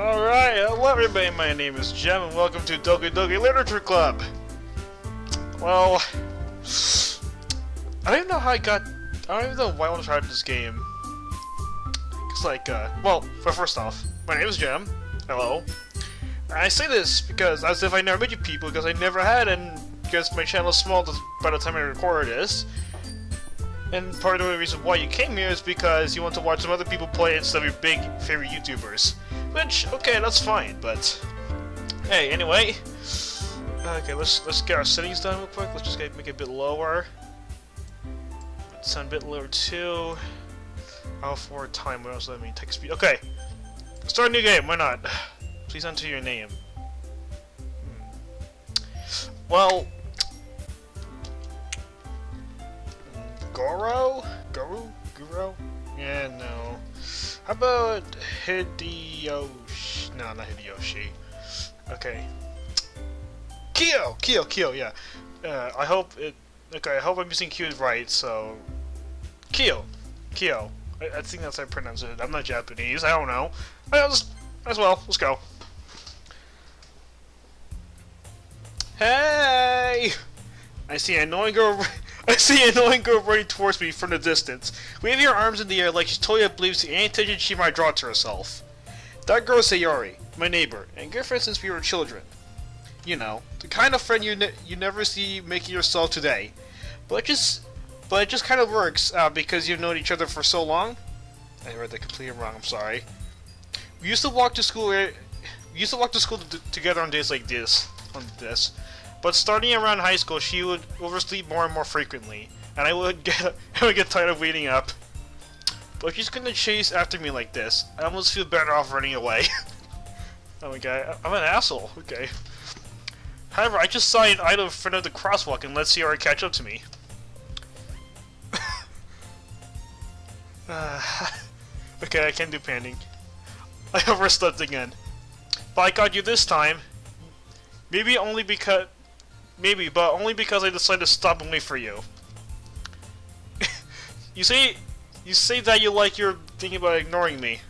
Alright, hello everybody, my name is Jem and welcome to Doki Doki Literature Club. Well, I don't even know how I don't even know why I want to try this game. It's like, well, first off, my name is Jem, hello. And I say this because, as if I never met you people, because I never had, and because my channel is small by the time I record this. And part of the reason why you came here is because you want to watch some other people play instead of your big favorite YouTubers. Which, okay, that's fine, but hey, anyway. Okay, let's get our settings done real quick. Let's just make it a bit lower. Sound a bit lower too. Allow for time. What else does that mean? Text speed. Okay. Start a new game. Why not? Please enter your name. Well, Goro? Guru? Yeah, no. How about Hideyoshi? No, not Hideyoshi. Okay. Kyo, yeah. I hope it. Okay, I hope I'm using Q right. So, Kyo. I think that's how I pronounce it. I'm not Japanese. I don't know. As well. Let's go. Hey! I see an annoying girl running towards me from the distance, waving her arms in the air like she totally oblivious to any attention she might draw to herself. That girl is Sayori, my neighbor, and good friend since we were children. You know, the kind of friend you never see making yourself today. But it just kind of works because you've known each other for so long. I read that completely wrong. I'm sorry. We used to walk to school. Together on days like this. But starting around high school, she would oversleep more and more frequently, and I would get tired of waiting up. But if she's gonna chase after me like this, I almost feel better off running away. Oh my god, I'm an asshole. Okay. However, I just saw an item in front of the crosswalk and let Sayori catch up to me. Okay, I can't do panning. I overslept again. But I got you this time. But only because I decided to stop and wait for you. You say that you like your thinking about ignoring me.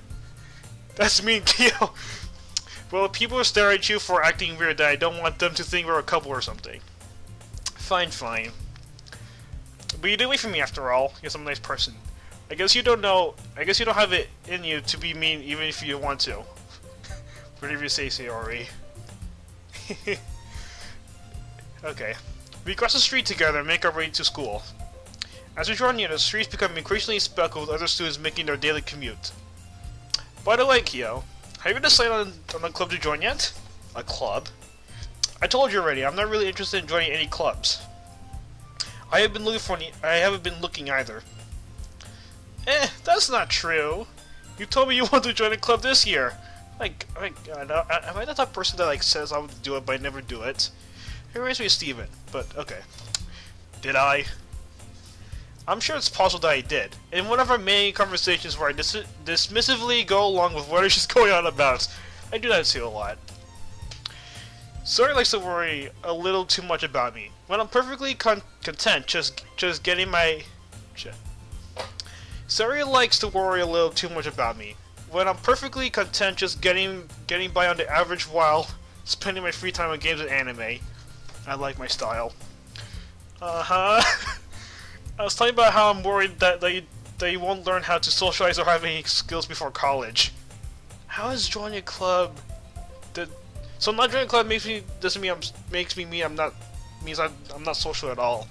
That's mean, Kyo. Well, if people stare at you for acting weird, that I don't want them to think we're a couple or something. Fine. But you did wait for me after all. Yes, I'm a nice person. I guess you don't have it in you to be mean even if you want to. Whatever you say, Sayori. Okay. We cross the street together and make our way to school. As we draw near, the streets become increasingly speckled with other students making their daily commute. By the way, Kyo, have you decided on a club to join yet? A club? I told you already, I'm not really interested in joining any clubs. I haven't been looking either. That's not true. You told me you want to join a club this year. Like, oh my god, am I the type of person that says I would do it but I never do it? It reminds me of Steven, but okay. Did I? I'm sure it's possible that I did. In one of our many conversations where I dismissively go along with what she's going on about, I do that too a lot. Sayori likes to worry a little too much about me, when I'm perfectly content just getting my... Sayori likes to worry a little too much about me, when I'm perfectly content just getting by on the average while spending my free time on games and anime. I like my style. I was talking about how I'm worried that you won't learn how to socialize or have any skills before college. How is joining a club? So not joining a club means I'm not social at all.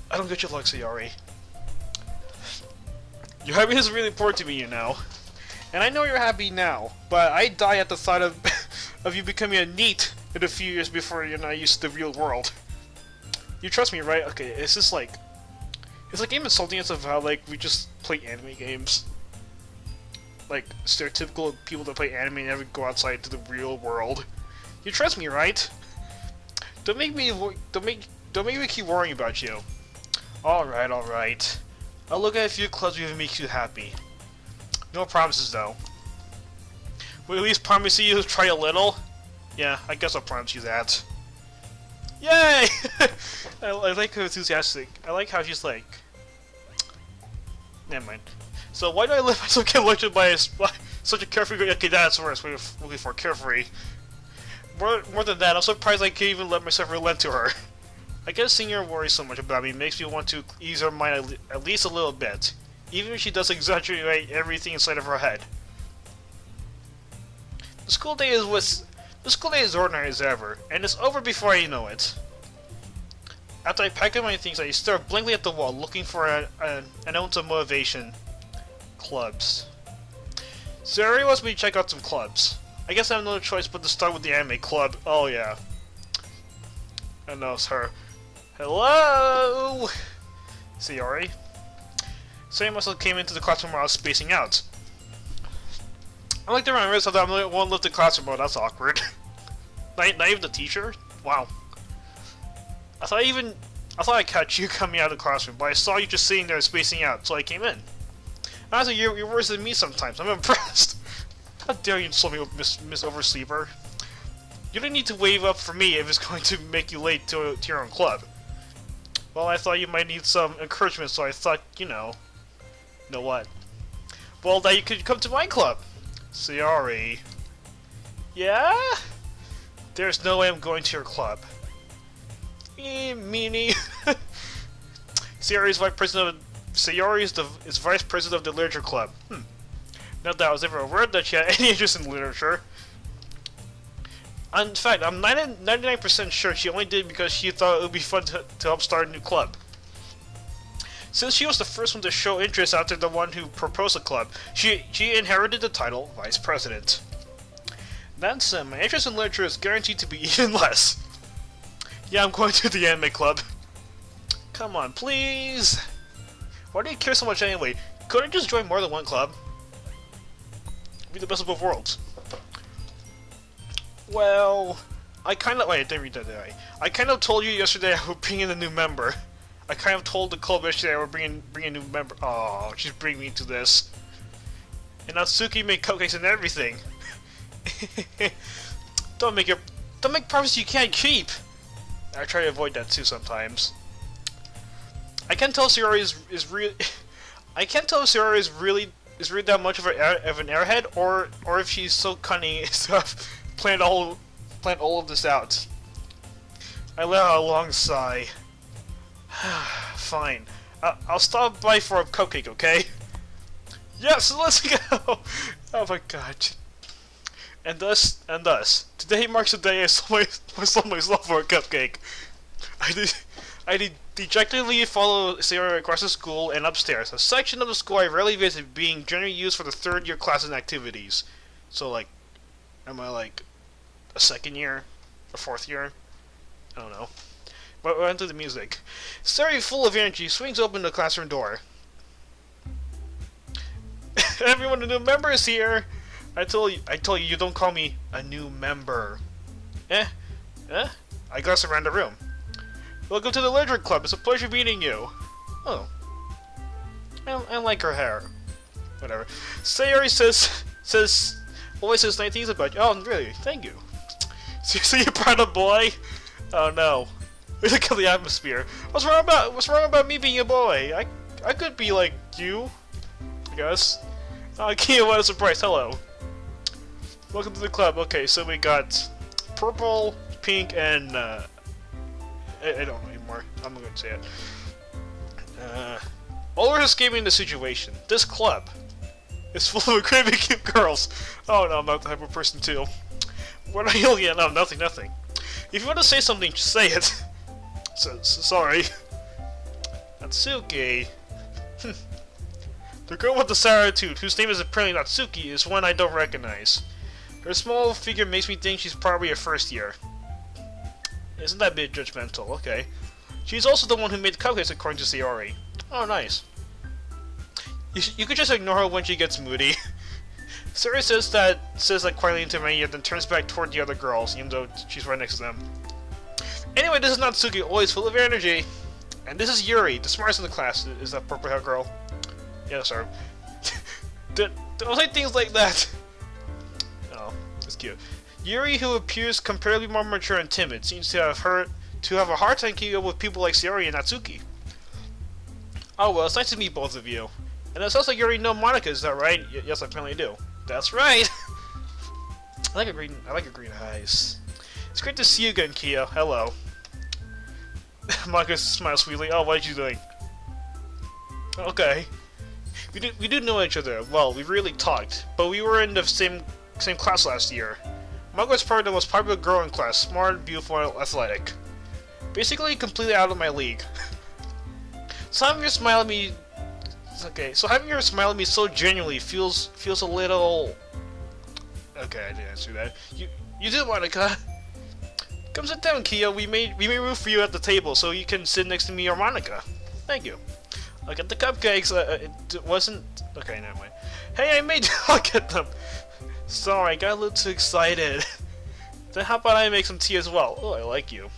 I don't get your luck, Sayori. Your happiness is really important to me, you know. And I know you're happy now, but I die at the thought of of you becoming a NEET in a few years before you're not used to the real world. You trust me, right? Okay, it's just like... It's like game insulting us of how, like, we just play anime games. Like, stereotypical people that play anime never go outside to the real world. You trust me, right? Don't make me keep worrying about you. Alright. I'll look at a few clubs if it makes you happy. No promises, though. Will you at least promise you to try a little? Yeah, I guess I'll promise you that. Yay! I like her enthusiastic. I like how she's like... Never mind. So why do I let myself get lectured by Such a carefree. Okay, that's worse. We're looking for carefree. More than that, I'm surprised I can't even let myself relent to her. I guess seeing her worry so much about me makes me want to ease her mind at least a little bit, even if she does exaggerate everything inside of her head. The school day is ordinary as ever, and it's over before I know it. After I pack up my things, I stare blankly at the wall, looking for an ounce of motivation. Clubs. Zuri wants me to check out some clubs. I guess I have no choice but to start with the anime club. Oh yeah. I know it's her. Hello! Sayori? Sayori must have came into the classroom while I was spacing out. I like to remember so that I'm the only one left in the classroom. Oh, that's awkward. Not even the teacher? Wow. I thought I caught you coming out of the classroom, but I saw you just sitting there spacing out, so I came in. Honestly, you're worse than me sometimes. I'm impressed. How dare you insult me, Miss Oversleeper? You don't need to wave up for me if it's going to make you late to your own club. Well, I thought you might need some encouragement, so I thought, you know what? Well, that you could come to my club. Sayori. Yeah? There's no way I'm going to your club. Meanie. Sayori is vice president of the literature club. Not that I was ever aware that she had any interest in literature. In fact, I'm 99% sure she only did it because she thought it would be fun to help start a new club. Since she was the first one to show interest after the one who proposed the club, she inherited the title Vice President. That said, my interest in literature is guaranteed to be even less. Yeah, I'm going to the anime club. Come on, please! Why do you care so much anyway? Couldn't I just join more than one club? Be the best of both worlds. Well, I kind of... Wait, I didn't read that, did I? I kind of told you yesterday I would bring in a new member. I kind of told the club yesterday I would bring a new member. Oh, she's bringing me to this. And Natsuki made cupcakes and everything. Don't make promises you can't keep. I try to avoid that too sometimes. I can't tell if Sayori is really. I can't tell if Sayori is really that much of an airhead, or if she's so cunning and stuff. Planned all of this out. I let out a long sigh. Fine. I'll stop by for a cupcake, okay? Yes, let's go! Oh my god. And thus, today marks the day I sold myself for a cupcake. I dejectedly follow Sayori across the school and upstairs, a section of the school I rarely visit being generally used for the third-year classes and activities. So, like, am I, like, a second year? A fourth year? I don't know. But we're into the music. Sayori, full of energy, swings open the classroom door. Everyone, a new member is here! I told you, you don't call me a new member. I glanced around the room. Welcome to the literature club. It's a pleasure meeting you. Oh. I like her hair. Whatever. Sayori always says nice things about you. Oh, really? Thank you. Seriously, you proud of boy? Oh no. Look at the atmosphere. What's wrong about me being a boy? I could be like you, I guess. Kia, what a surprise. Hello. Welcome to the club. Okay, so we got purple, pink, and I don't know anymore. I'm not going to say it. Always escaping the situation. This club is full of crazy cute girls. Oh no, I'm not the type of person too. What are you looking at? No, nothing. If you want to say something, just say it. Sorry. Natsuki. The girl with the sour attitude, whose name is apparently Natsuki, is one I don't recognize. Her small figure makes me think she's probably a first year. Isn't that a bit judgmental? Okay. She's also the one who made the cupcakes, according to Sayori. Oh, nice. You could just ignore her when she gets moody. Sayori says that quietly into me, and then turns back toward the other girls, even though she's right next to them. Anyway, this is Natsuki, always full of energy. And this is Yuri, the smartest in the class. Is that purple hair girl? Yeah, sorry. Don't say things like that. Oh, that's cute. Yuri, who appears comparatively more mature and timid, seems to have a hard time keeping up with people like Sayori and Natsuki. Oh well, it's nice to meet both of you. And it sounds like you already know Monica, is that right? Yes, I apparently do. That's right! I like your green eyes. It's great to see you again, Kia. Hello. Monika smiles sweetly. Oh, what are you doing? Okay. We do know each other. Well, we really talked, but we were in the same class last year. Monika was probably the most popular girl in class, smart, beautiful, and athletic. Basically, completely out of my league. So having her smile at me, okay. So having her smile at me so genuinely feels a little. Okay, I didn't answer that. You did, Monika. Come sit down, Kia. We made room for you at the table, so you can sit next to me or Monika. Thank you. I'll get the cupcakes. It wasn't. Okay, never mind. Hey, I'll get them. Sorry, I got a little too excited. Then how about I make some tea as well? Oh, I like you.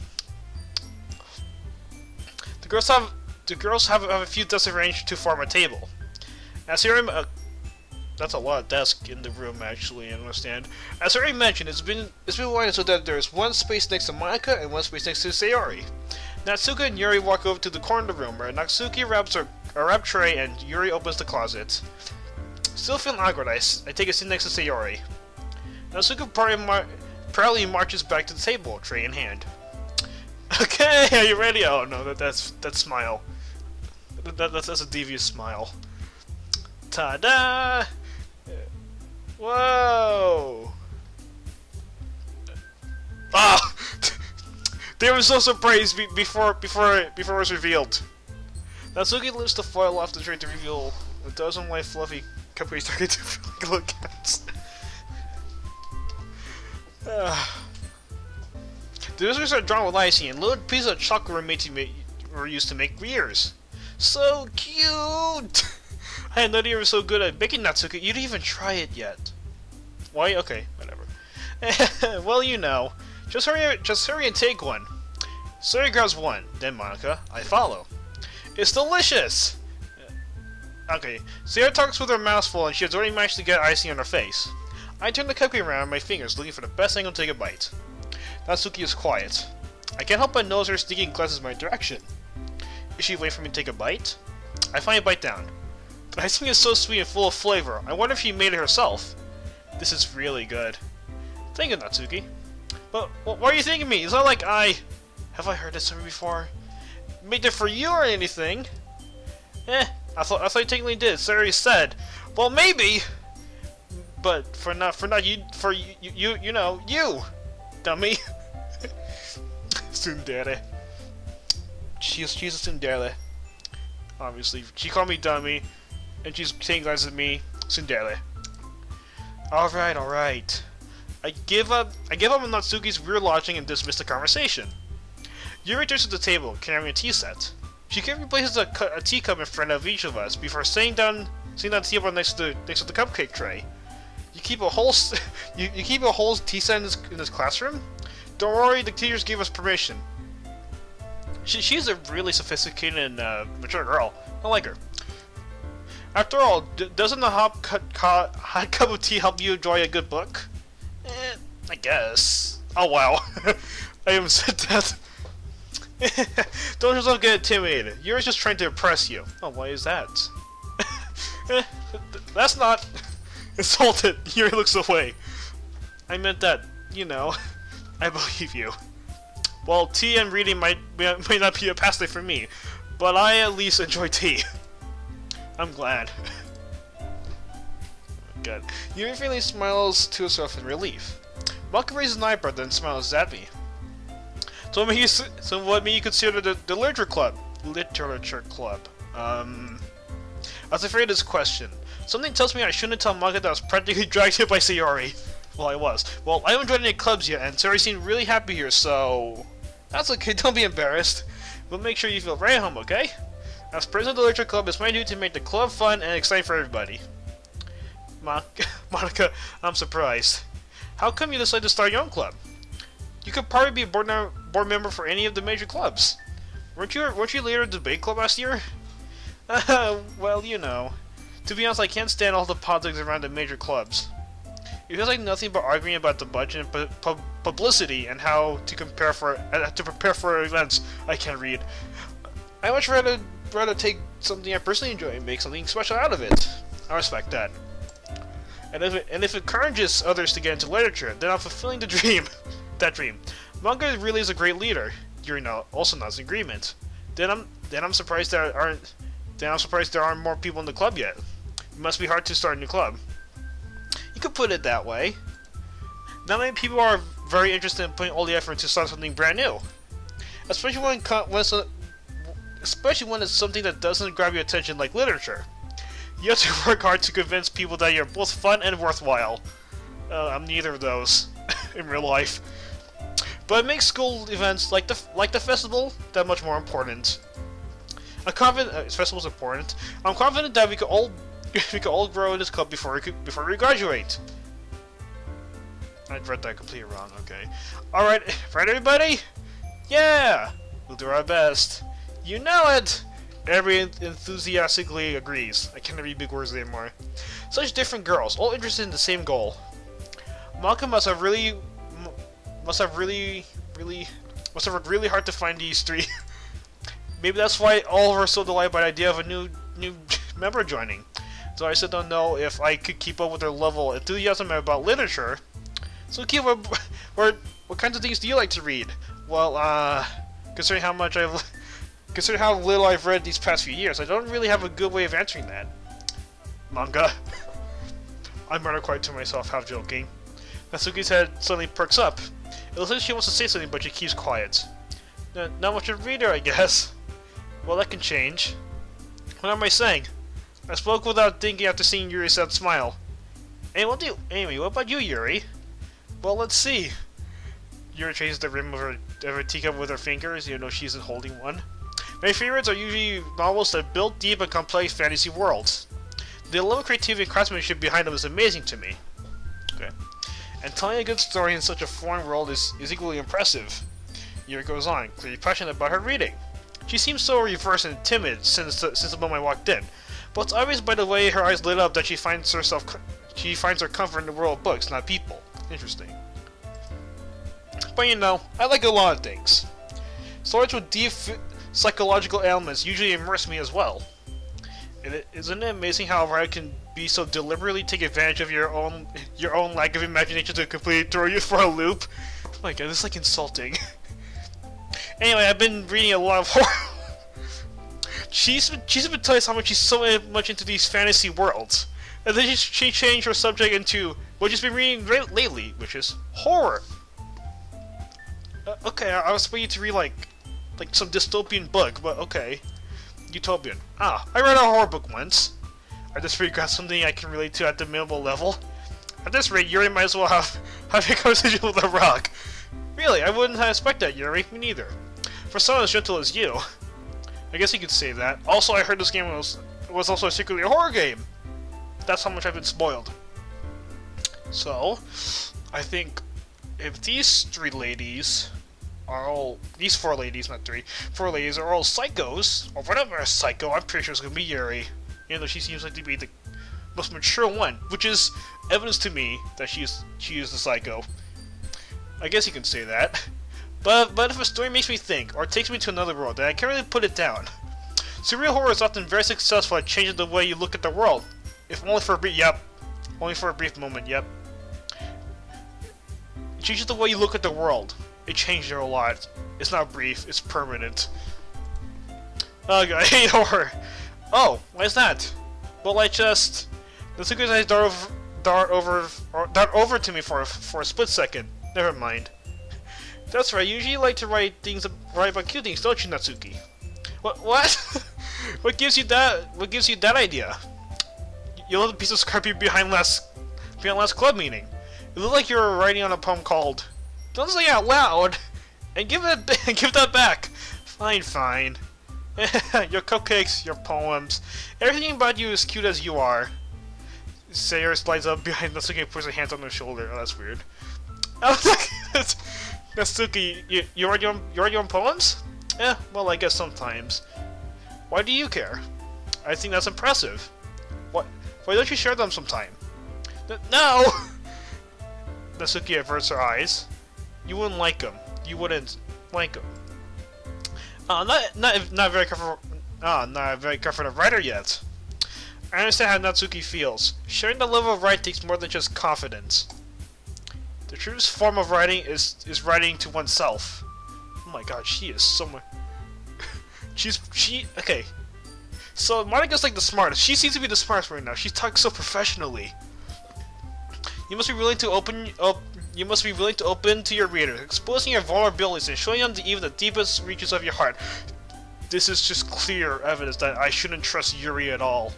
The girls have a few desks arranged to form a table. As here, that's a lot of desks in the room, actually. I understand. As I already mentioned, it's been lined so that there's one space next to Monika and one space next to Sayori. Natsuka and Yuri walk over to the corner of the room where Natsuki grabs a wrap tray and Yuri opens the closet. Still feeling awkward, I take a seat next to Sayori. Natsuka proudly marches back to the table, tray in hand. Okay, are you ready? Oh no, that's smile. That's a devious smile. Ta-da! Whoa! Ah! They were so surprised before it was revealed. Natsuki lifts the foil off the tray to reveal a dozen white fluffy cupcakes starting to feel like little cats. The biscuits are drawn with icing, and little pieces of chocolate were used to make rears. So cute! I had no idea you were so good at baking, Natsuki. You didn't even try it yet. Why? Okay, whatever. Well, you know. Just hurry and take one. Sayori grabs one. Then Monika, I follow. It's delicious! Okay, Sayori talks with her mouth full and she has already managed to get icing on her face. I turn the cupcake around my fingers, looking for the best angle to take a bite. Natsuki is quiet. I can't help but notice her sneaking glances my direction. Is she waiting for me to take a bite? I finally bite down. The icing is so sweet and full of flavor. I wonder if she made it herself. This is really good. Thank you, Natsuki. But why are you thanking me? It's not like have I heard this somewhere before? Made it for you or anything? I thought you technically did. Sayori said, well, maybe. But for you know, you, dummy. Tsundere. She's a tsundere. Obviously, she called me dummy, and she's saying glances at me, tsundere. All right. I give up on Natsuki's weird logic and dismiss the conversation. Yuri returns to the table, carrying a tea set. She carefully places a teacup in front of each of us before sitting down the table next to the cupcake tray. You keep a whole tea set in this classroom? Don't worry, the teachers gave us permission. She's a really sophisticated and mature girl. I like her. After all, doesn't a hot cup of tea help you enjoy a good book? I guess. Oh wow. I almost said that. Don't yourself get intimidated. You're just trying to impress you. Oh, why is that? That's not insulted. Yuri looks away. I meant that, you know. I believe you. Well, tea and reading might not be a pastime for me, but I at least enjoy tea. I'm glad. Good. Yuri faintly smiles to herself in relief. Monika raises an eyebrow, then smiles at me. So what may you consider the literature club? I was afraid of this question. Something tells me I shouldn't tell Monika that I was practically dragged here by Sayori. Well, I was. Well, I haven't joined any clubs yet, and Sayori seemed really happy here, so... That's okay, don't be embarrassed. We'll make sure you feel right at home, okay? As president of the literature club, it's my duty to make the club fun and exciting for everybody. Monika, I'm surprised. How come you decided to start your own club? You could probably be a board member for any of the major clubs. Weren't you leader of the debate club last year? Well, you know. To be honest, I can't stand all the politics around the major clubs. It feels like nothing but arguing about the budget and publicity and how to prepare for events I can't read. I much rather take something I personally enjoy and make something special out of it. I respect that. and if it encourages others to get into literature, then I'm fulfilling the dream. That dream. Manga really is a great leader. You're also not in agreement. Then I'm surprised there aren't more people in the club yet. It must be hard to start a new club. You could put it that way. Not many people are very interested in putting all the effort to start something brand new, especially when it's something that doesn't grab your attention like literature. You have to work hard to convince people that you're both fun and worthwhile. I'm neither of those in real life, but it makes school events like the festival that much more important. I'm confident festival's important. I'm confident that we could all grow in this club before we graduate. I read that completely wrong. Okay. All right, everybody. Yeah, we'll do our best. You know it. Everyone enthusiastically agrees. I can't read big words anymore. Such different girls, all interested in the same goal. Malcolm must have worked really hard to find these three. Maybe that's why all are so delighted by the idea of a new member joining. So I still don't know if I could keep up with their level of enthusiasm about literature. So Kiva, what kinds of things do you like to read? Well, considering how little I've read these past few years, I don't really have a good way of answering that. Manga. I murmured quiet to myself, half joking. Natsuki's head suddenly perks up. It looks like she wants to say something, but she keeps quiet. Not much of a reader, I guess. Well, that can change. What am I saying? I spoke without thinking after seeing Yuri's sad smile. Anyway, what about you, Yuri? Well, let's see. Yuri traces the rim of her teacup with her fingers, even though she isn't holding one. My favorites are usually novels that build deep and complex fantasy worlds. The level of creativity and craftsmanship behind them is amazing to me. Okay. And telling a good story in such a foreign world is equally impressive. Yuri goes on, clearly passionate about her reading. She seems so reserved and timid since the moment I walked in, but it's obvious by the way her eyes lit up that she finds her comfort in the world of books, not people. Interesting. But you know, I like a lot of things. Stories with deep psychological elements usually immerse me as well. Isn't it amazing how a writer can be so deliberately take advantage of your own lack of imagination to completely throw you for a loop? Oh my god, this is like insulting. Anyway, I've been reading a lot of horror. She's been telling us how much she's so much into these fantasy worlds, and then she changed her subject into what she's been reading lately, which is horror. Okay, I was expecting you to read like some dystopian book, but okay. Utopian. I read a horror book once. I just figured out something I can relate to at the minimal level. At this rate, Yuri might as well have a conversation with a rock. Really, I wouldn't have expected that, Yuri. Me neither. For someone as gentle as you. I guess you could say that. Also, I heard this game was also secretly a horror game. That's how much I've been spoiled. So, I think if these four ladies, not three, four ladies are all psychos, or whatever a psycho, I'm pretty sure it's gonna be Yuri. Even though she seems like to be the most mature one, which is evidence to me that she is the psycho. I guess you can say that. But if a story makes me think, or takes me to another world, then I can't really put it down. Surreal horror is often very successful at changing the way you look at the world. If only for a brief moment, yep. It changes the way you look at the world. It changed her a lot. It's not brief, it's permanent. Ugh, I hate horror. Oh, why is that? Well, that's a good idea. Dart over to me for a split second. Never mind. That's right. You usually like to write about cute things, don't you, Natsuki? What? What gives you that idea? You left a piece of scarpy behind last club meeting. It looked like you were writing on a poem called "Don't Say Out Loud," and give that back. Fine. Your cupcakes, your poems, everything about you is cute as you are. Sayer slides up behind Natsuki and puts her hands on her shoulder. Oh, that's weird. Natsuki, you write your own poems? Well, I guess sometimes. Why do you care? I think that's impressive. Why don't you share them sometime? No! Natsuki averts her eyes. You wouldn't like them. You wouldn't like them. Not a very confident writer yet. I understand how Natsuki feels. Sharing the love of writing takes more than just confidence. The truest form of writing is writing to oneself. Oh my god, she is somewhere. Okay. So Monika's like the smartest. She seems to be the smartest right now. She's talking so professionally. You must be willing to open to your readers, exposing your vulnerabilities and showing them even the deepest reaches of your heart. This is just clear evidence that I shouldn't trust Yuri at all.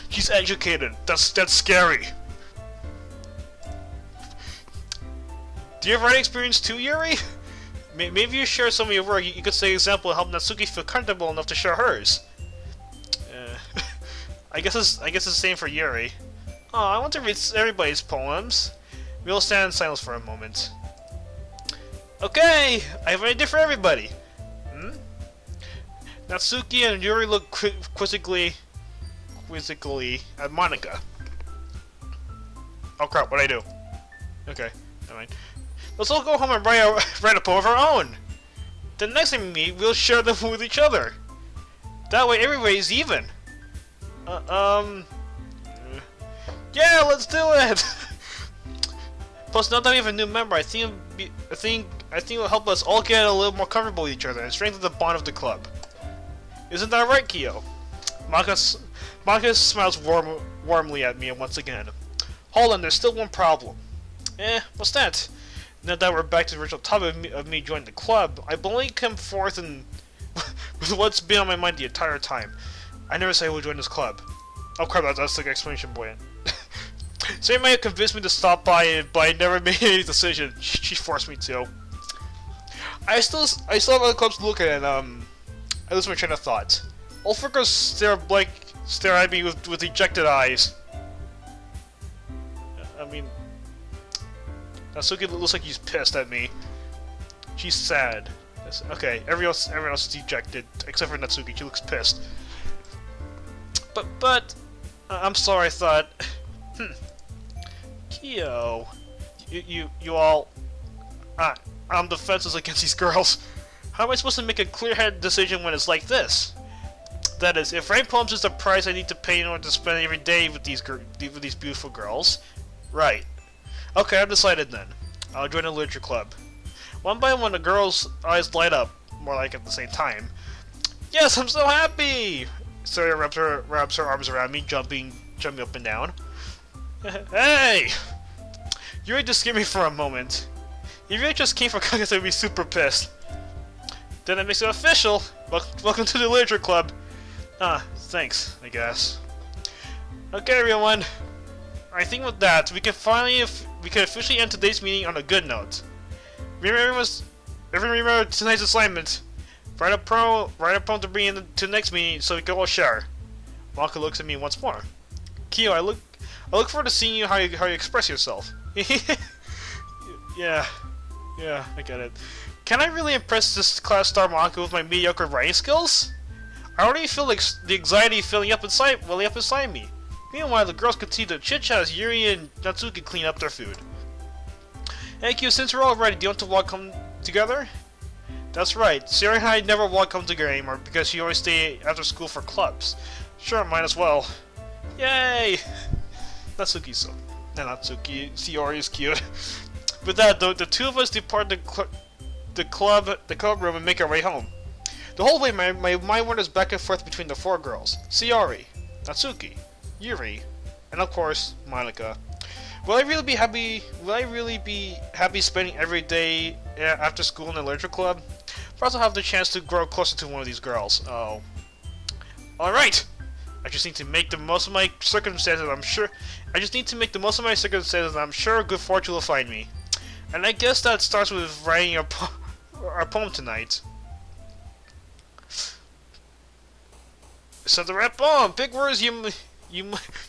She's educated. That's scary. Do you have writing experience too, Yuri? Maybe you share some of your work. You could say example and help Natsuki feel comfortable enough to share hers. I guess it's the same for Yuri. Oh, I want to read everybody's poems. We'll stand in silence for a moment. Okay, I have an idea for everybody. Natsuki and Yuri look quizzically at Monika. Oh crap, what'd I do? Okay, never mind. Let's all go home and write a poem of our own. The next time we meet, we'll share them with each other. That way everybody's even. Yeah, let's do it! Plus, now that we have a new member, I think it'll help us all get a little more comfortable with each other and strengthen the bond of the club. Isn't that right, Kyo? Monika smiles warmly at me once again. Hold on, there's still one problem. What's that? Now that we're back to the original topic of me joining the club, I only come forth and with what's been on my mind the entire time. I never said I would join this club. Oh crap, that's like explanation buoyant. So you might have convinced me to stop by, but I never made any decision. She forced me to. I still have other clubs to look at, and I lose my train of thought. Ulfric stare at me with ejected eyes. I mean, Natsuki looks like he's pissed at me. She's sad. Okay, everyone else is dejected except for Natsuki. She looks pissed. But I'm sorry. I thought. Kyo, you all. I'm defenseless against these girls. How am I supposed to make a clear-headed decision when it's like this? That is, if writing poems is the price I need to pay in order to spend every day with these beautiful girls, right? Okay, I've decided then. I'll join a literature club. One by one, the girls' eyes light up, more like at the same time. Yes, I'm so happy! Saria wraps her arms around me, jumping up and down. Hey! You really just scared me for a moment. If you really just came for Kagas, I'd be super pissed. Then it makes it official. Welcome to the literature club. Thanks, I guess. Okay, everyone. I think with that, we can officially end today's meeting on a good note. Remember tonight's assignment. Write a poem to bring in to the next meeting so we can all share. Maka looks at me once more. Kyo, I look forward to seeing you how you express yourself. Yeah, I get it. Can I really impress this class star Maka with my mediocre writing skills? I already feel like the anxiety welling up inside me. Meanwhile, the girls continue to chit-chat as Yuri and Natsuki clean up their food. Hey Q, since we're all ready, do you want to walk home together? That's right, Sarah and I never walk home together anymore because she always stay after school for clubs. Sure, might as well. Yay! Natsuki's so... Natsuki, Sayori is cute. With that, the two of us depart the club room and make our way home. The whole way, my mind wanders back and forth between the four girls: Sayori, Natsuki, Yuri, and of course, Monika. Will I really be happy spending every day after school in the literature club? Perhaps I'll have the chance to grow closer to one of these girls. Oh. Alright! I just need to make the most of my circumstances, I'm sure good fortune will find me. And I guess that starts with writing our poem tonight. So the rap poem! Big words you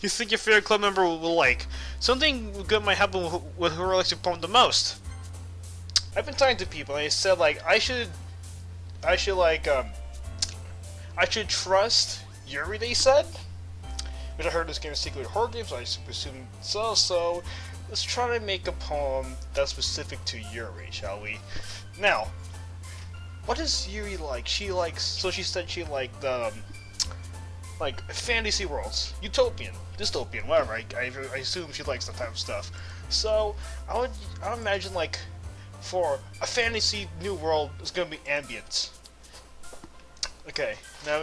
think your favorite club member will like. Something good might happen with whoever likes your poem the most. I've been talking to people and they said like I should trust Yuri, they said. Which I heard this game is secretly horror game, so I assume so. So let's try to make a poem that's specific to Yuri, shall we? Now, what does Yuri like? She said she liked like fantasy worlds, utopian, dystopian, whatever. I assume she likes that type of stuff. So I would imagine like for a fantasy new world, it's gonna be ambient. Okay, now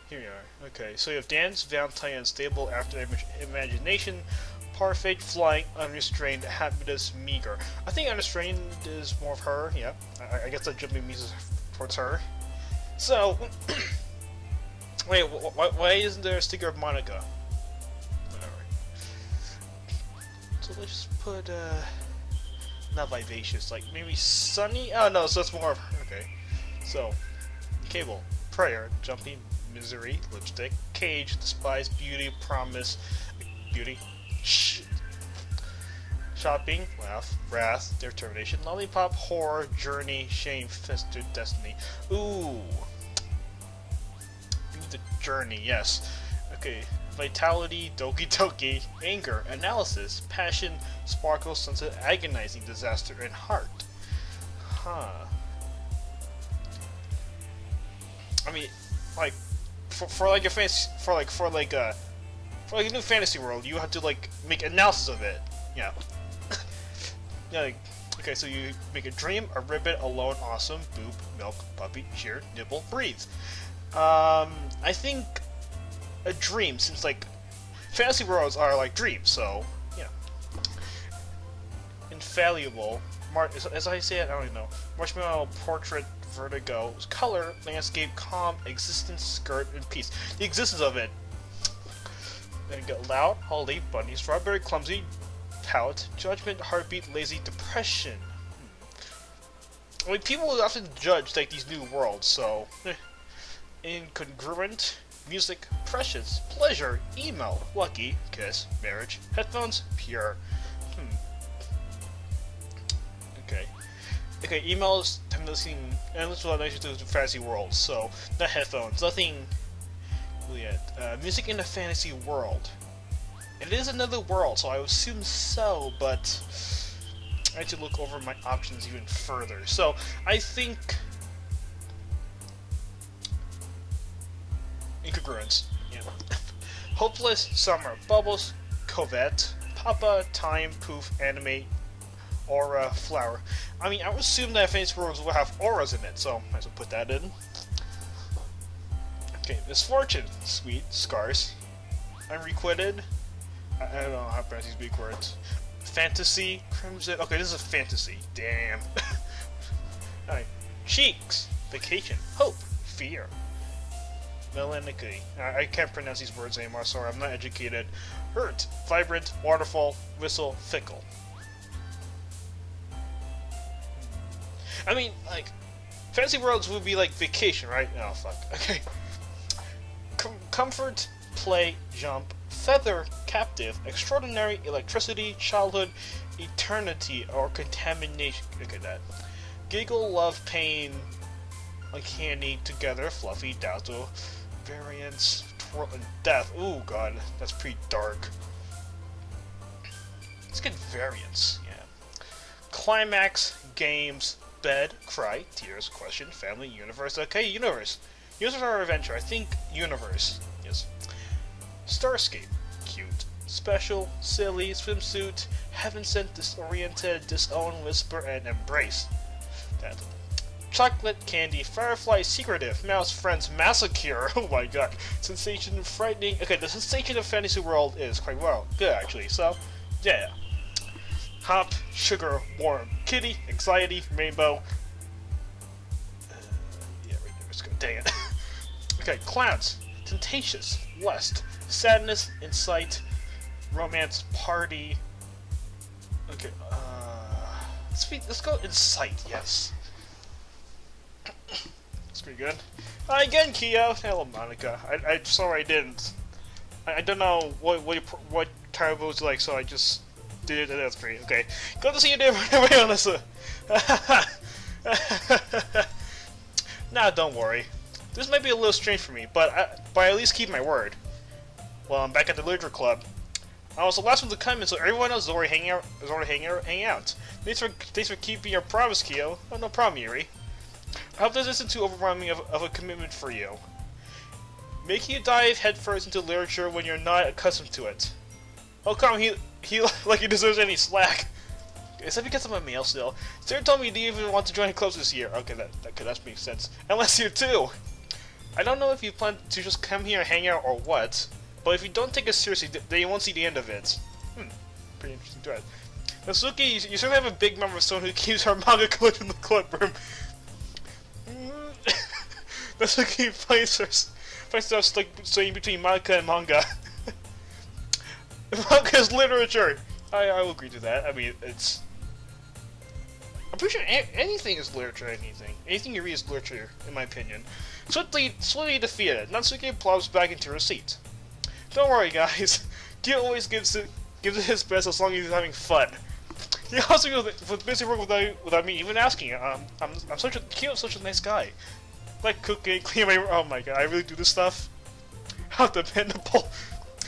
here we are. Okay, so you have Dance, Valentine, Unstable, After Imagination, Parfait, Flying, Unrestrained, Happiness, Meager. I think Unrestrained is more of her, yeah. I guess that jumping means towards her. So, wait, why isn't there a sticker of Monica? Whatever. So let's just put, not Vivacious, like maybe Sunny? Oh no, so it's more of her, okay. So, Cable, Prayer, Jumping, Misery, Lipstick, Cage, Despise, Beauty, Promise, Beauty, Shopping, Laugh, Wrath, Determination, Lollipop, Horror, Journey, Shame, Fester, Destiny. Ooh. The Journey, yes. Okay. Vitality, Doki Doki, Anger, Analysis, Passion, Sparkle, Sunset, Agonizing, Disaster, and Heart. Huh. I mean, like, for like a fantasy, for like a new fantasy world, you have to like make analysis of it. Yeah. Yeah. Like, okay, so you make a dream, a ribbon, alone, awesome, boob, milk, puppy, cheer, nibble, breathe. I think a dream, since like fantasy worlds are like dreams, so yeah. Infallible, as I say it, I don't even know. Marshmallow, Portrait, Vertigo, Color, Landscape, Calm, Existence, Skirt, and Peace. The existence of it. Then you get Loud, Holly, Bunny, Strawberry, Clumsy, Palette, Judgment, Heartbeat, Lazy, Depression. I mean, people often judge like these new worlds, so incongruent, Music, Precious, Pleasure, Emo, Lucky, Kiss, Marriage, Headphones, Pure. Okay. Okay, emails, nothing, and this is what I usually do to fantasy worlds, so not headphones, nothing really yet. Music in a fantasy world. It is another world, so I would assume so, but I have to look over my options even further. So I think incongruence. Yeah. Hopeless, Summer, Bubbles, Covette, Papa, Time, Poof, Anime, Aura, Flower. I mean, I would assume that fantasy worlds will have auras in it, so I might as well put that in. Okay, Misfortune, Sweet, Scars, Unrequited. I don't know how to pronounce these big words. Fantasy, Crimson. Okay, this is a fantasy. Damn. Alright. Cheeks, Vacation, Hope, Fear, Melancholy. I can't pronounce these words anymore, sorry, I'm not educated. Hurt, Vibrant, Waterfall, Whistle, Fickle. I mean, like, fantasy worlds would be like Vacation, right? Oh, fuck. Okay. Comfort, Play, Jump, Feather, Captive, Extraordinary, Electricity, Childhood, Eternity, or Contamination. Look at that. Giggle, Love, Pain, Uncanny, Together, Fluffy, Dazzle, Variance, Twirl, and Death. Ooh, god, that's pretty dark. Let's get Variance, yeah. Climax, Games, Bed, Cry, Tears, Question, Family, Universe. Okay, Universe. Universe or Adventure? I think Universe. Yes. Starscape. Cute. Special. Silly. Swimsuit. Heaven Sent. Disoriented. Disown. Whisper. And Embrace. That. Chocolate. Candy. Firefly. Secretive. Mouse. Friends. Massacre. Oh my god. Sensation. Frightening. Okay, the sensation of Fantasy World is quite well. Good, actually. So, yeah. Hop. Sugar. Warm. Kitty. Anxiety. Rainbow. Yeah, right there. Let's go. Dang it. Okay, Clowns. Temptatious, Lust, Sadness, Insight, Romance, Party. Okay, let's go Insight, yes. That's pretty good. Hi again, Kyo. Hello, Monica. I'm sorry I didn't. I don't know what kind of was like, so I just did it. That's pretty okay. Good to see you there, Alyssa. Nah, don't worry. This might be a little strange for me, but I at least keep my word. Well, I'm back at the literature club. I was the last one to come in, so everyone else is already hanging out. Thanks for keeping your promise, Kyo. Oh, no problem, Yuri. I hope this isn't too overwhelming of a commitment for you. Making you dive headfirst into literature when you're not accustomed to it. Oh come, he like he deserves any slack. Is that because I'm a male still? Sarah told me you didn't even want to join clubs this year. Okay, that makes sense. Unless you too. I don't know if you plan to just come here and hang out or what, but if you don't take it seriously, then you won't see the end of it. Pretty interesting thread. Natsuki, you certainly have a big number of someone who keeps her manga collection in the club room. Natsuki finds herself stuck swaying between manga and manga. Manga is literature! I will agree to that. I mean, it's... I'm pretty sure anything is literature, anything you read is literature, in my opinion. Swiftly defeated, Natsuki plops back into her seat. Don't worry, guys. Kyo always gives it his best as long as he's having fun. He also goes busy work without me even asking. Kyo's such a nice guy. Like cooking, cleaning my... Oh my god, I really do this stuff? How dependable.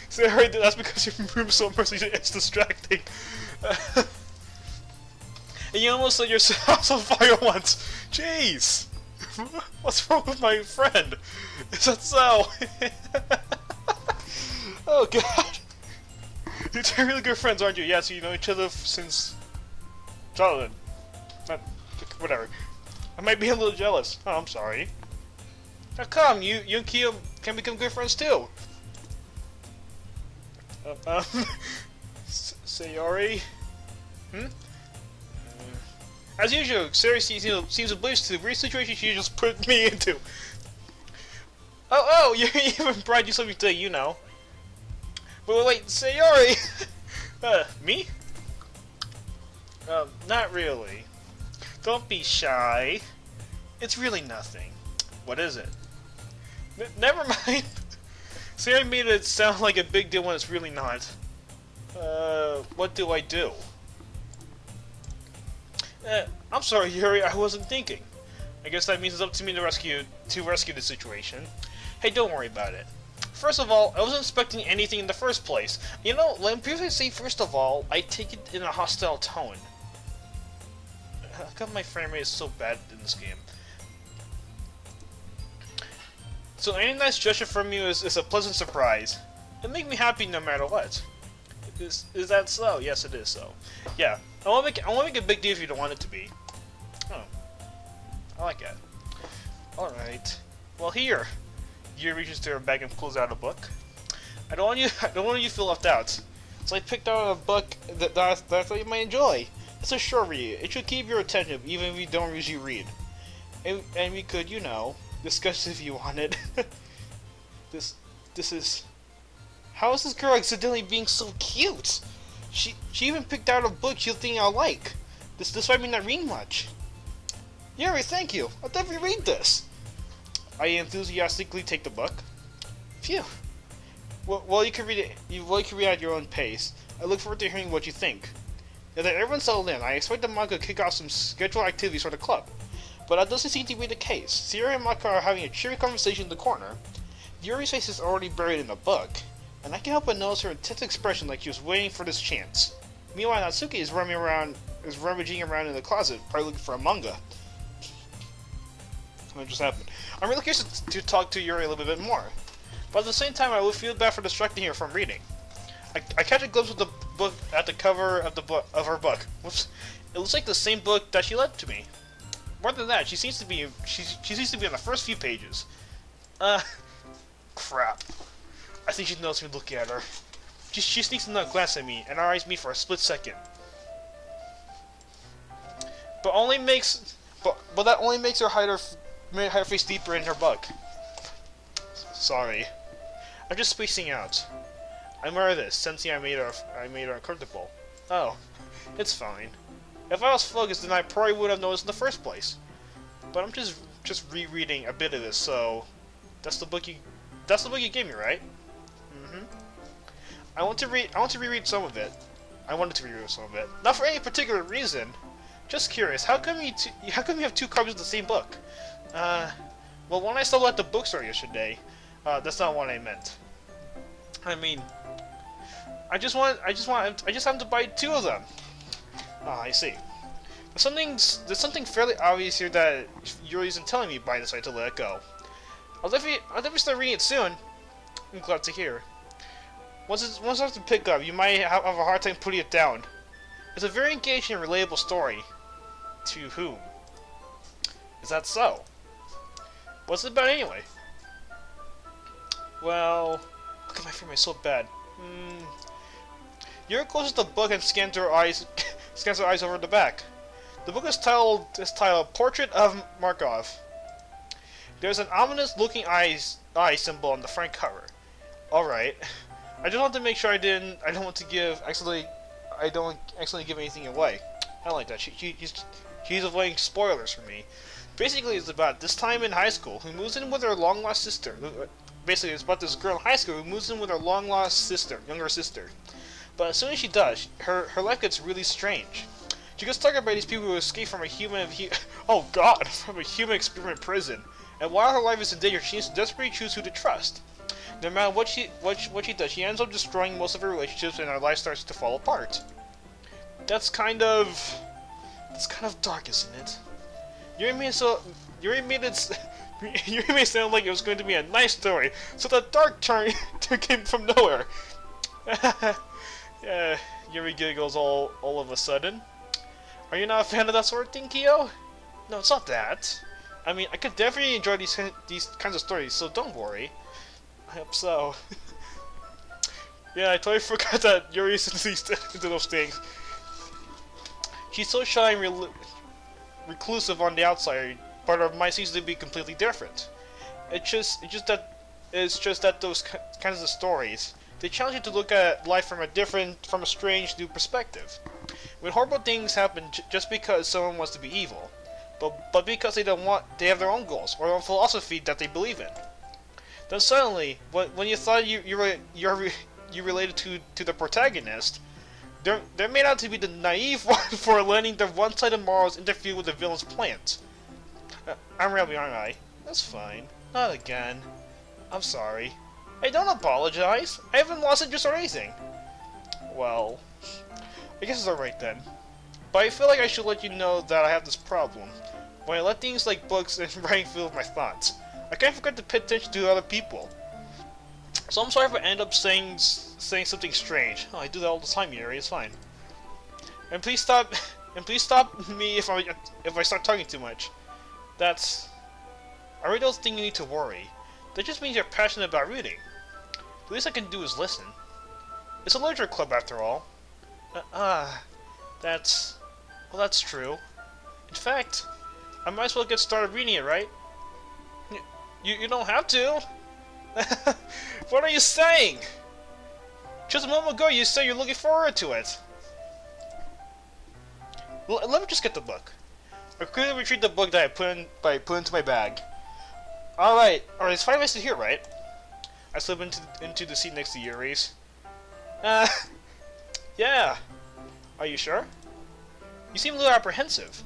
So I heard that's because your room's so messy, it's distracting. And you almost set your house on fire once. Jeez. What's wrong with my friend? Is that so? Oh god. You're two really good friends, aren't you? Yeah, so you know each other since childhood. Whatever. I might be a little jealous. Oh, I'm sorry. How come? You and Kyo can become good friends too. Sayori? As usual, Sayori seems oblivious to the weird situation she just put me into. Oh, you even brought you something today, you know. But wait, Sayori! Me? Not really. Don't be shy. It's really nothing. What is it? Never mind. Sayori made it sound like a big deal when it's really not. What do I do? I'm sorry, Yuri, I wasn't thinking. I guess that means it's up to me to rescue the situation. Hey, don't worry about it. First of all, I wasn't expecting anything in the first place. You know, when people say first of all, I take it in a hostile tone. How come my frame rate is so bad in this game? So any nice gesture from you is a pleasant surprise. It makes me happy no matter what. Is that so? Yes, it is so. Yeah, I won't make a big deal if you don't want it to be. Oh, I like that. All right. Well, here. Yuri reaches to her bag and pulls out a book. I don't want you to feel left out. So I picked out a book that I thought you might enjoy. It's a short read. It should keep your attention even if you don't usually read. And we could, you know, discuss if you wanted. This is... How is this girl accidentally being so cute? She even picked out a book she'll think I'll like. Despite me not reading much. Yuri, thank you. I'll definitely read this. I enthusiastically take the book. Phew. Well, you can read it. You can read at your own pace. I look forward to hearing what you think. Now that everyone's settled in, I expect the manga to kick off some scheduled activities for the club. But that doesn't seem to be the case. Sierra and Maka are having a cheery conversation in the corner. Yuri's face is already buried in the book, and I can't help but notice her intense expression like she was waiting for this chance. Meanwhile, Natsuki is rummaging around in the closet, probably looking for a manga. What just happened? I'm really curious to talk to Yuri a little bit more, but at the same time, I would feel bad for distracting her from reading. I catch a glimpse of the book at the cover of her book. Whoops! It looks like the same book that she lent to me. More than that, she seems to be on the first few pages. Crap. I think she knows me looking at her. She sneaks another glance at me and eyes me for a split second. But that only makes her hide her face deeper in her book. Sorry. I'm just spacing out. I'm aware of this, sensing I made her uncomfortable. Oh, it's fine. If I was focused, then I probably would have noticed in the first place. But I'm just rereading a bit of this, so that's the book you gave me, right? I want to reread some of it. I wanted to reread some of it, not for any particular reason. Just curious, how come you have two copies of the same book? Well, when I saw at the bookstore yesterday, that's not what I meant. I mean, I just have to buy two of them. Ah, I see. There's something fairly obvious here that Yuri isn't telling me, but I decided to let it go. I'll definitely start reading it soon. I'm glad to hear. Once it starts to pick up, you might have a hard time putting it down. It's a very engaging and relatable story. To whom? Is that so? What's it about anyway? Well, look at my finger, it's so bad. Yuri closes the book and scans her eyes over the back. The book is titled Portrait of Markov. There's an ominous-looking eye symbol on the front cover. All right, I just want to make sure I don't accidentally give anything away. I don't like that. She's avoiding spoilers for me. Basically, it's about this time in high school who moves in with her long-lost sister. Basically, it's about this girl in high school who moves in with her long-lost younger sister. But as soon as she does, her life gets really strange. She gets targeted by these people who escape from a human experiment prison. And while her life is in danger, she needs to desperately choose who to trust. No matter what she does, she ends up destroying most of her relationships, and her life starts to fall apart. That's kind of dark, isn't it? You made it sound like it was going to be a nice story, so the dark turn came from nowhere. Yeah, Yuri giggles all of a sudden. Are you not a fan of that sort of thing, Kyo? No, it's not that. I mean, I could definitely enjoy these kinds of stories, so don't worry. I hope so. Yeah, I totally forgot that Yuri's into those things. She's so shy and reclusive on the outside, but her mind seems to be completely different. It's just that those kinds of stories, they challenge you to look at life from a strange new perspective. When horrible things happen just because someone wants to be evil, but because they have their own goals or their own philosophy that they believe in. Then suddenly, when you thought you related to the protagonist, they're made out to be the naive one for letting their one-sided morals interfere with the villain's plans. I'm rambling, aren't I? That's fine. Not again. I'm sorry. Hey, don't apologize. I haven't lost interest or anything. Well, I guess it's alright then. But I feel like I should let you know that I have this problem. When I let things like books and writing fill with my thoughts, I can't forget to pay attention to other people. So I'm sorry if I end up saying something strange. Oh, I do that all the time, Yuri. It's fine. And please stop me if I start talking too much. I really don't think you need to worry. That just means you're passionate about reading. The least I can do is listen. It's a literature club after all. That's true. In fact, I might as well get started reading it, right? You don't have to. What are you saying? Just a moment ago you said you're looking forward to it. Let me just get the book. I quickly retrieve the book that I put into my bag. Alright, it's 5 minutes to here, right? I slip into the seat next to Yuri's. Yeah. Are you sure? You seem a little apprehensive.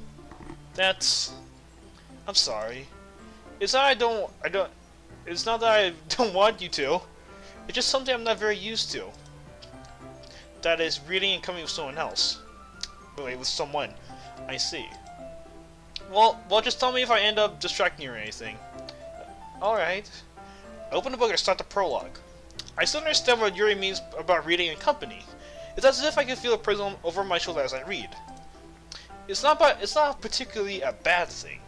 I'm sorry. It's not that I don't want you to. It's just something I'm not very used to. That is reading and coming with someone else. Really, with someone. I see. Well, just tell me if I end up distracting you or anything. Alright. I open the book and start the prologue. I still understand what Yuri means about reading in company. It's as if I can feel a prism over my shoulder as I read. It's not particularly a bad thing.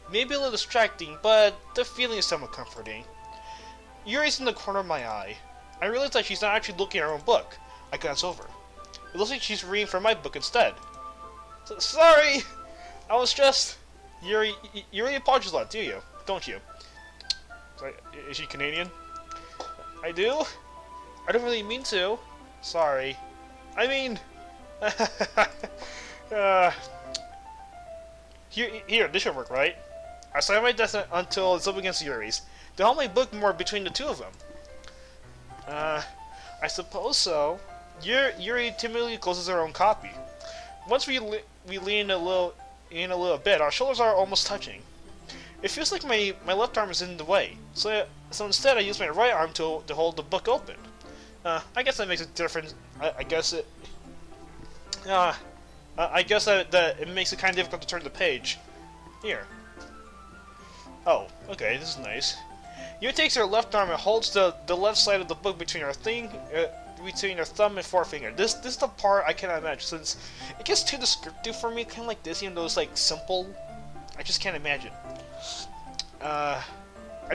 Maybe a little distracting, but the feeling is somewhat comforting. Yuri's in the corner of my eye. I realize that she's not actually looking at her own book. I glance over. It looks like she's reading from my book instead. Sorry! I was just... Yuri apologizes a lot, do you? Don't you? Sorry, is she Canadian? I do? I don't really mean to. Sorry. I mean... Here, this should work, right? I slam my desk until it's up against Yuri's. Then hold my book more between the two of them. I suppose so. Yuri timidly closes her own copy. Once we lean a little bit, our shoulders are almost touching. It feels like my left arm is in the way, so instead I use my right arm to hold the book open. I guess that makes a difference. I guess that it makes it kind of difficult to turn the page. Here. Oh, okay, this is nice. Yuri takes her left arm and holds the left side of the book between her between her thumb and forefinger. This is the part I cannot imagine, since it gets too descriptive for me, kind of like this, even though it's like simple. I just can't imagine. I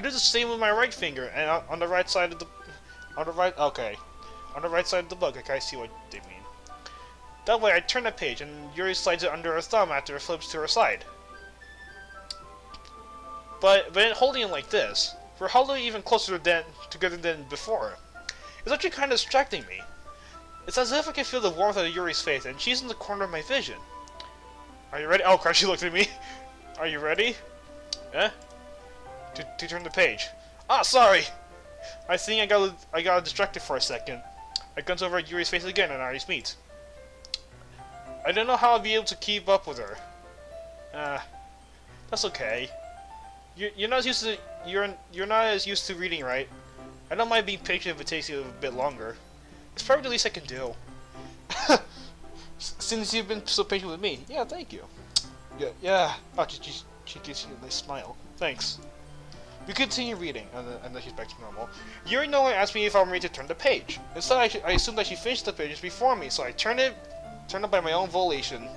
do the same with my right finger, and on the right side of the, on the right side of the book. Okay, I see what they mean. That way, I turn the page, and Yuri slides it under her thumb after it flips to her side. But holding it like this, we're holding even closer together than before. It's actually kind of distracting me. It's as if I can feel the warmth of Yuri's face, and she's in the corner of my vision. Are you ready? Oh crap, she looked at me. Are you ready? Eh? To turn the page. Ah, sorry! I think I got distracted for a second. I glance over at Yuri's face again, and our eyes meet. I don't know how I'll be able to keep up with her. That's okay. You're not used to you're not as used to reading, right? I don't mind being patient if it takes you a bit longer. It's probably the least I can do. Since you've been so patient with me. Yeah, thank you. Yeah. Oh, she gives you a nice smile. Thanks. We continue reading, and then she's back to normal. Yuri no longer asked me if I'm ready to turn the page. Instead, I assumed that she finished the pages before me, so I turned it by my own volition.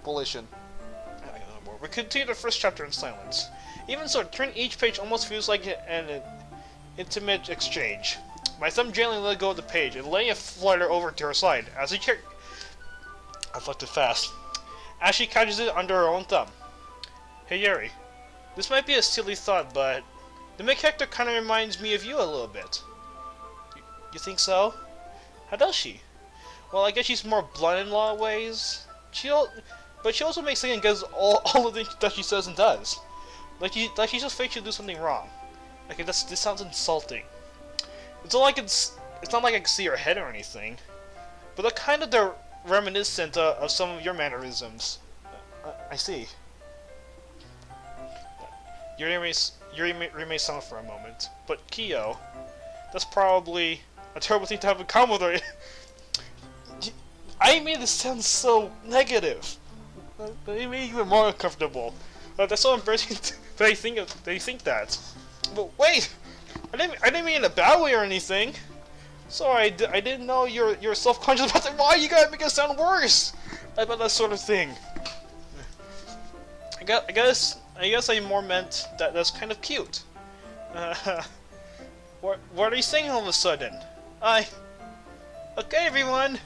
We continue the first chapter in silence. Even so, turning each page almost feels like an intimate exchange. My thumb gently let go of the page and laying it flutter over to her side. I flipped it fast. As she catches it under her own thumb. Hey Yuri, this might be a silly thought, but the main character kind of reminds me of you a little bit. You think so? How does she? Well, I guess she's more blunt in a lot of ways. But she also makes second guess all the things that she says and does. Like she just fakes she'll do something wrong. Okay, this sounds insulting. It's not like I can see her head or anything, but they're kind of reminiscent of some of your mannerisms. I see. Yuri remains silent for a moment, but Kyo, that's probably a terrible thing to have in common with her. I made this sound so negative. It made me even more uncomfortable. That's so embarrassing that they think that. But wait, I didn't mean in a bad way or anything. Sorry, I didn't know you're self-conscious about that. Why you gotta make it sound worse about that sort of thing? I guess I more meant that that's kind of cute. What are you saying all of a sudden? Okay, everyone.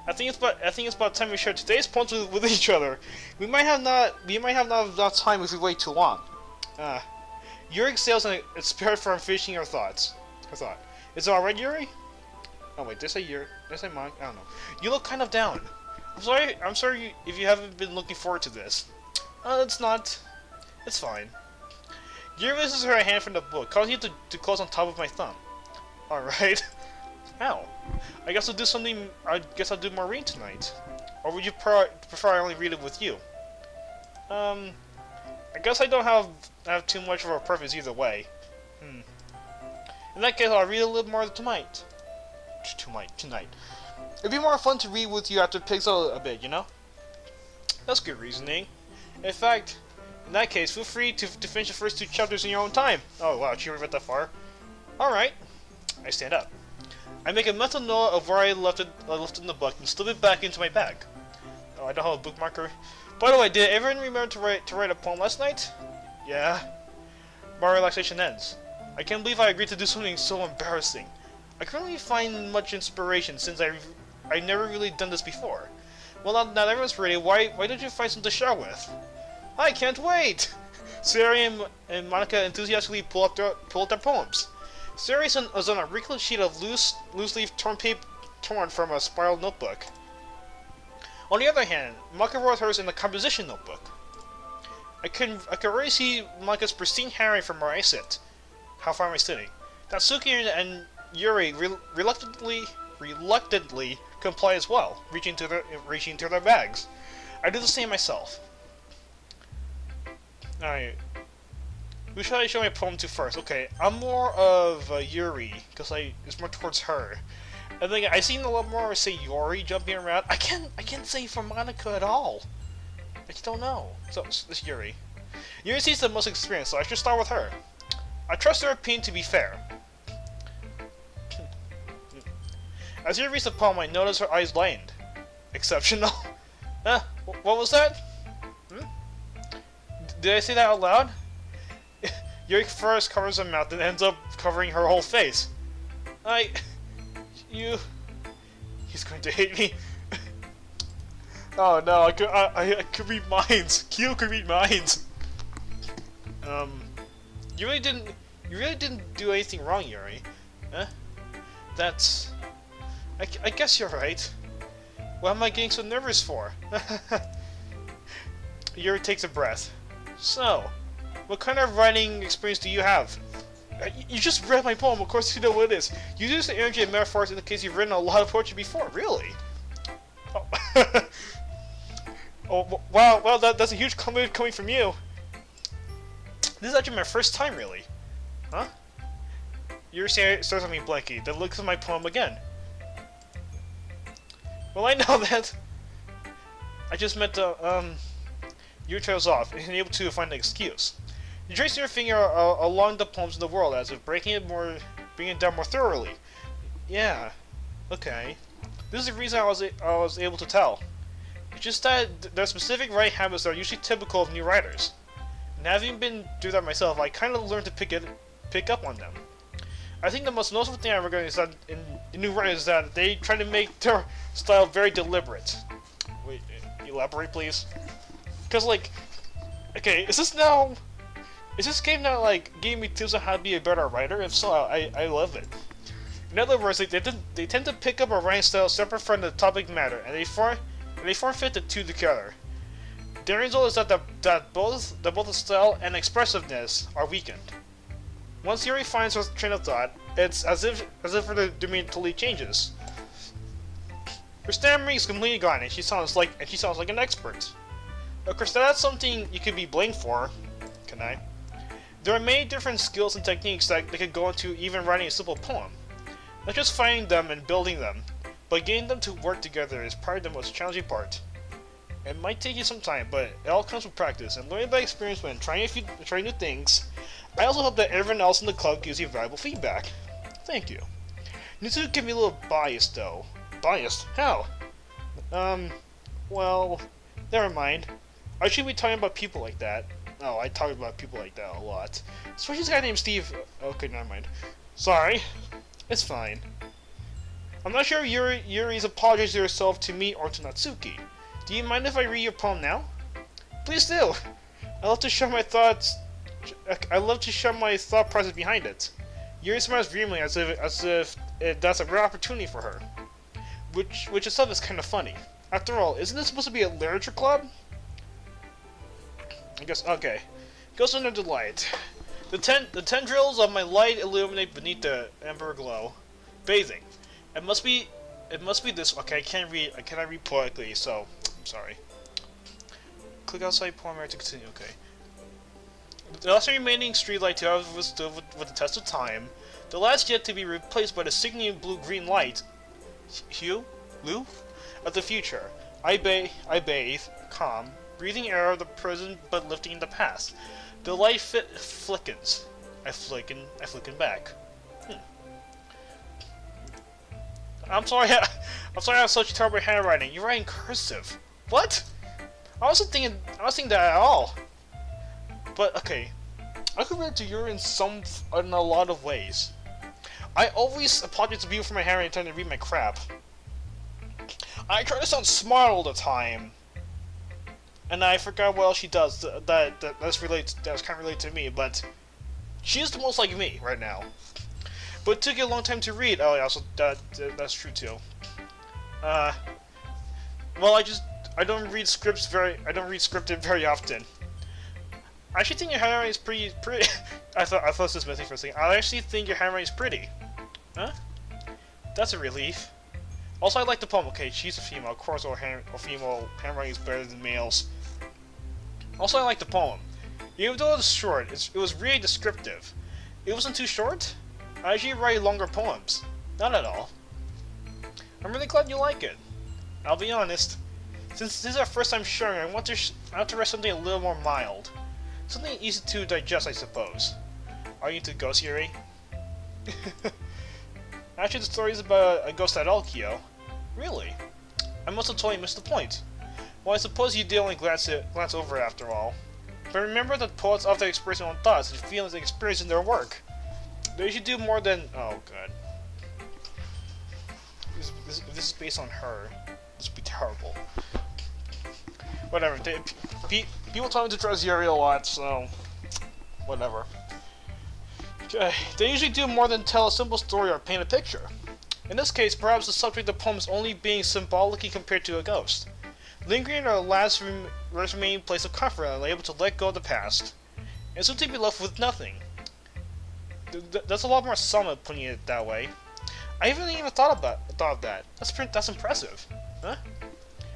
I think it's about time we share today's poems with each other. We might have not enough time if we wait too long. Yuri exhales and it's spared from finishing her thought. Is it alright, Yuri? Oh wait, did I say Yuri? Did I say Mike? I don't know. You look kind of down. I'm sorry if you haven't been looking forward to this. It's not. It's fine. Yuri raises her hand from the book, causing it to close on top of my thumb. Alright. Ow. I guess I'll do more reading tonight. Or would you prefer I only read it with you? I guess I don't have too much of a preference either way. In that case, I'll read a little more tonight. Tonight. It'd be more fun to read with you after it picks up a bit, you know? That's good reasoning. In fact, in that case, feel free to finish the first two chapters in your own time. Oh wow, you read that far? Alright. I stand up. I make a mental note of where I left it in the book and slip it back into my bag. Oh, I don't have a bookmarker. By the way, did everyone remember to write a poem last night? Yeah. My relaxation ends. I can't believe I agreed to do something so embarrassing. I can't really find much inspiration since I never really done this before. Well, now that everyone's ready, why don't you find something to share with? I can't wait! Sari and Monica enthusiastically pull up their poems. Sari was on a wrinkled sheet of loose-leaf torn from a spiral notebook. On the other hand, Monica wrote hers in a composition notebook. I could already see Monica's pristine handwriting from where I sit. How far am I sitting? Tatsuki and Yuri reluctantly comply as well, reaching to their bags. I do the same myself. Alright. Who should I show my poem to first? Okay, I'm more of Yuri, because it's more towards her. And then I seen a lot more say Yuri jumping around. I can't say for Monica at all. I just don't know. So it's Yuri. Yuri seems the most experienced, so I should start with her. I trust their opinion to be fair. As you read the poem, I notice her eyes lightened. Exceptional? What was that? Hmm? Did I say that out loud? Yuri first covers her mouth and ends up covering her whole face. He's going to hate me. Oh no, I could read minds. Kyo could read minds. You really didn't do anything wrong, Yuri. Huh? That's... I guess you're right. What am I getting so nervous for? Yuri takes a breath. So, what kind of writing experience do you have? You just read my poem, of course you know what it is. You use the energy and metaphors in the case you've written a lot of poetry before, really? Oh, oh wow, well that's a huge compliment coming from you. This is actually my first time, really. Huh? You're stares at me blankly, then looks at my poem again. Well, I know that. I just meant to, you trails off, and able to find an excuse. You trace your finger along the poems in the world, as if bringing it down more thoroughly. Yeah, okay. This is the reason I was able to tell. It's just that there are specific writing habits that are usually typical of new writers. And having been through that myself, I kind of learned to pick up on them. I think the most noticeable thing I regard is that in new writers is that they try to make their style very deliberate. Wait, elaborate, please. Because, like, okay, is this game now, like, giving me tips on how to be a better writer? If so, I love it. In other words, they tend to pick up a writing style separate from the topic matter, and they form-fit the two together. The result is that both the style and expressiveness are weakened. Once Yuri finds her train of thought, it's as if her demeanor totally changes. Her stammering is completely gone, and she sounds like an expert. Of course, that's something you could be blamed for, can I? There are many different skills and techniques that could go into even writing a simple poem. Not just finding them and building them, but getting them to work together is probably the most challenging part. It might take you some time, but it all comes with practice and learning by experience when trying new things. I also hope that everyone else in the club gives you valuable feedback. Thank you. Nitsu can be a little biased, though. Biased? How? Well, never mind. I shouldn't be talking about people like that. Oh, I talk about people like that a lot. Especially this guy named Steve. Okay, never mind. Sorry. It's fine. I'm not sure if Yuri's apologized to herself, to me, or to Natsuki. Do you mind if I read your poem now? Please do! I love to share my thoughts. I love to share my thought process behind it. Yuri smiles dreamily as if that's a rare opportunity for her. Which itself is kind of funny. After all, isn't this supposed to be a literature club? I guess, okay. Goes under the light. The tendrils of my light illuminate beneath the amber glow. Bathing. It must be this. Okay, I cannot read poetically, so I'm sorry. Click outside poem area to continue. Okay. The last remaining streetlight to have withstood with the test of time. The last yet to be replaced by the sickening blue-green light. Lou? Of the future. I bathe, calm, breathing air of the present but lifting the past. The light flickens. I flicken back. I'm sorry I have such terrible handwriting. You're writing cursive. What? I wasn't thinking that at all. But okay, I could relate to you in a lot of ways. I always apologize to people for my handwriting trying to read my crap. I try to sound smart all the time. And I forgot what else she does that's kind of related to me, but she is the most like me right now. But it took you a long time to read. Oh yeah, so that's true too. Well, I don't read scripted very often. I actually think your handwriting is pretty. I thought this was missing for a second. I actually think your handwriting is pretty. Huh? That's a relief. Also, I like the poem. Okay, she's a female. Of course, or female handwriting is better than males. Also, I like the poem. Even though it was short, it was really descriptive. It wasn't too short. I usually write longer poems. Not at all. I'm really glad you like it. I'll be honest. Since this is our first time sharing, I want to write something a little more mild. Something easy to digest, I suppose. Are you into ghost Yuri? Actually, the story is about a ghost at all, Kyo. Really? I must have totally missed the point. Well, I suppose you did only glance over after all. But remember that poets often express their own thoughts and feelings and experience in their work. They should do more than... Oh, God. If this is based on her, this would be terrible. Whatever. People tell me to trust Yuri a lot, so... Whatever. Okay. They usually do more than tell a simple story or paint a picture. In this case, perhaps the subject of the poem is only being symbolically compared to a ghost. Lingering in our last remaining place of comfort and able to let go of the past. And soon to be left with nothing. That's a lot more solid putting it that way. I haven't even thought of that. That's impressive. Huh?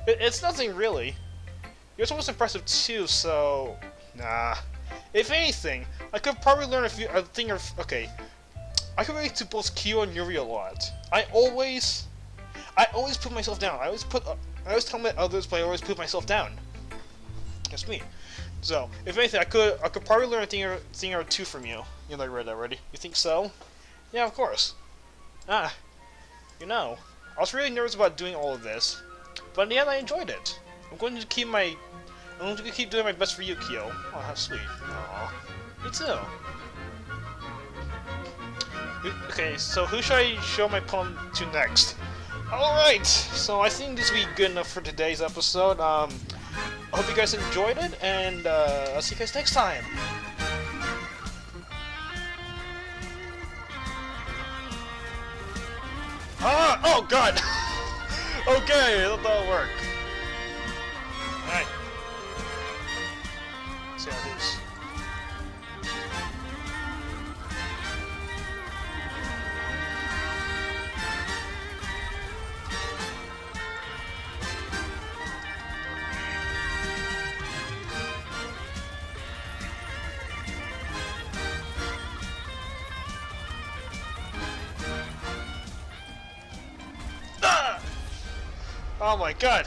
It's nothing really. Yours was impressive too, so... Nah. If anything, I could probably learn a thing or... Okay. I can relate to both Kyo and Yuri a lot. I always put myself down. I always tell my others, but I always put myself down. That's me. So, if anything, I could probably learn a thing or two from you. You know, I read that already. You think so? Yeah, of course. You know, I was really nervous about doing all of this, but in the end, I enjoyed it. I'm going to keep doing my best for you, Kyo. Oh, how sweet. Aww. Me too. Okay, so who should I show my poem to next? Alright, so I think this will be good enough for today's episode. I hope you guys enjoyed it, and I'll see you guys next time. Oh god! Okay, that'll work. Alright. Let's see how it is. Oh my god!